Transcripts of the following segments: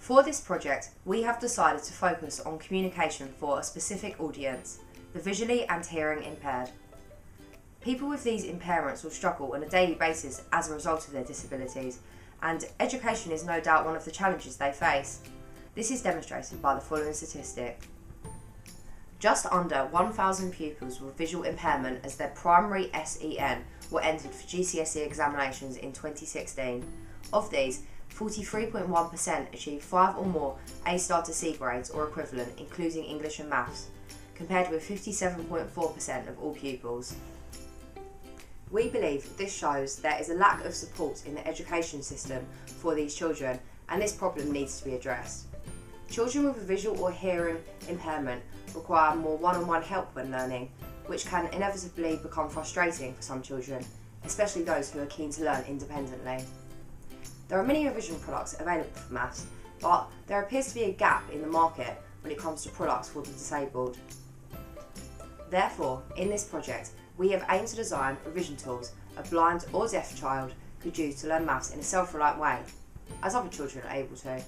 For this project, we have decided to focus on communication for a specific audience, the visually and hearing impaired. People with these impairments will struggle on a daily basis as a result of their disabilities, and education is no doubt one of the challenges they face. This is demonstrated by the following statistic. Just under 1,000 pupils with visual impairment as their primary SEN were entered for GCSE examinations in 2016. Of these, 43.1% achieved 5 or more A-star to C grades or equivalent, including English and Maths, compared with 57.4% of all pupils. We believe this shows there is a lack of support in the education system for these children, and this problem needs to be addressed. Children with a visual or hearing impairment require more one-on-one help when learning, which can inevitably become frustrating for some children, especially those who are keen to learn independently. There are many revision products available for maths, but there appears to be a gap in the market when it comes to products for the disabled. Therefore, in this project, we have aimed to design revision tools a blind or deaf child could use to learn maths in a self-reliant way, as other children are able to.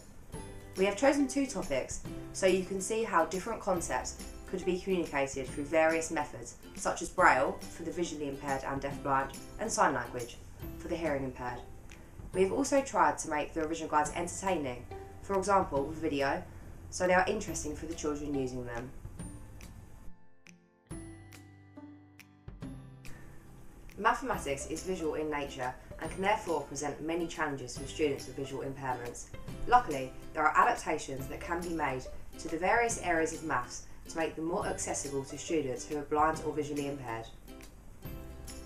We have chosen 2 topics so you can see how different concepts could be communicated through various methods, such as Braille for the visually impaired and deafblind, and sign language for the hearing impaired. We have also tried to make the revision guides entertaining, for example with video, so they are interesting for the children using them. Mathematics is visual in nature and can therefore present many challenges for students with visual impairments. Luckily, there are adaptations that can be made to the various areas of maths to make them more accessible to students who are blind or visually impaired.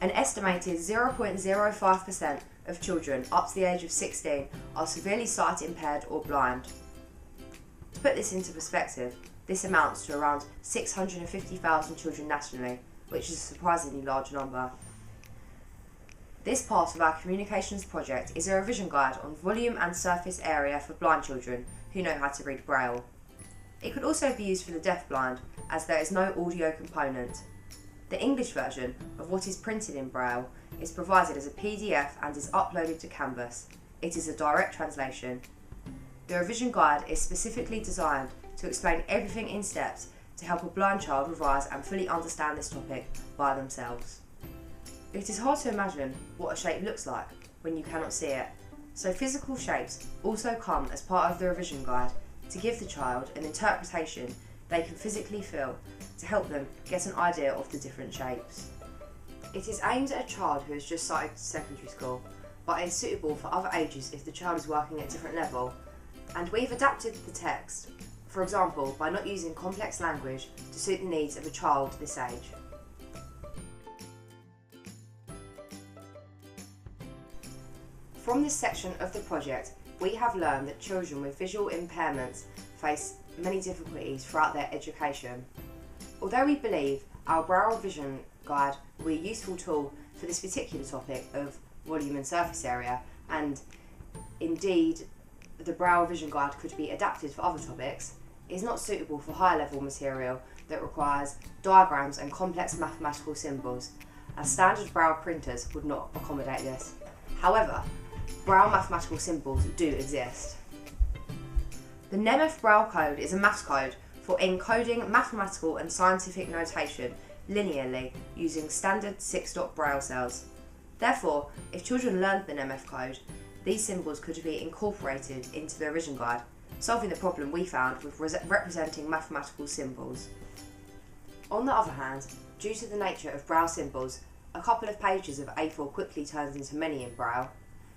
An estimated 0.05% of children up to the age of 16 are severely sight impaired or blind. To put this into perspective, this amounts to around 650,000 children nationally, which is a surprisingly large number. This part of our communications project is a revision guide on volume and surface area for blind children who know how to read Braille. It could also be used for the deafblind, as there is no audio component. The English version of what is printed in Braille is provided as a PDF and is uploaded to Canvas. It is a direct translation. The revision guide is specifically designed to explain everything in steps to help a blind child revise and fully understand this topic by themselves. It is hard to imagine what a shape looks like when you cannot see it, so physical shapes also come as part of the revision guide to give the child an interpretation they can physically feel to help them get an idea of the different shapes. It is aimed at a child who has just started secondary school, but is suitable for other ages if the child is working at a different level, and we've adapted the text, for example by not using complex language to suit the needs of a child this age. From this section of the project, we have learned that children with visual impairments face many difficulties throughout their education. Although we believe our Braille Vision Guide will be a useful tool for this particular topic of volume and surface area, and indeed the Braille Vision Guide could be adapted for other topics, it is not suitable for higher level material that requires diagrams and complex mathematical symbols, as standard Braille printers would not accommodate this. However, Braille mathematical symbols do exist. The NEMF Braille code is a maths code for encoding mathematical and scientific notation linearly using standard 6-dot Braille cells. Therefore, if children learned the NEMF code, these symbols could be incorporated into the revision guide, solving the problem we found with representing mathematical symbols. On the other hand, due to the nature of Braille symbols, a couple of pages of A4 quickly turns into many in Braille.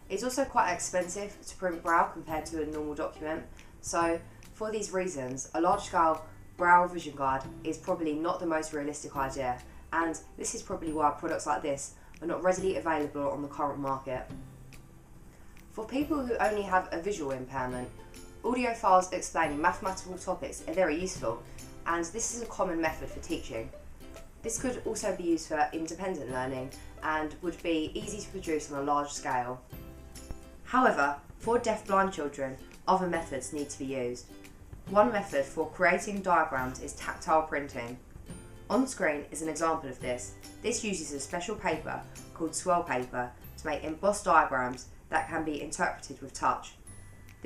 It's also quite expensive to print Braille compared to a normal document, so for these reasons, a large-scale Braille Vision Guide is probably not the most realistic idea, and this is probably why products like this are not readily available on the current market. For people who only have a visual impairment, audio files explaining mathematical topics are very useful, and this is a common method for teaching. This could also be used for independent learning and would be easy to produce on a large scale. However, for deaf-blind children, other methods need to be used. One method for creating diagrams is tactile printing. On screen is an example of this. This uses a special paper called swirl paper to make embossed diagrams that can be interpreted with touch.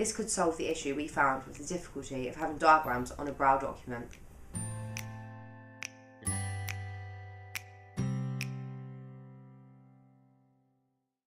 This could solve the issue we found with the difficulty of having diagrams on a Braille document.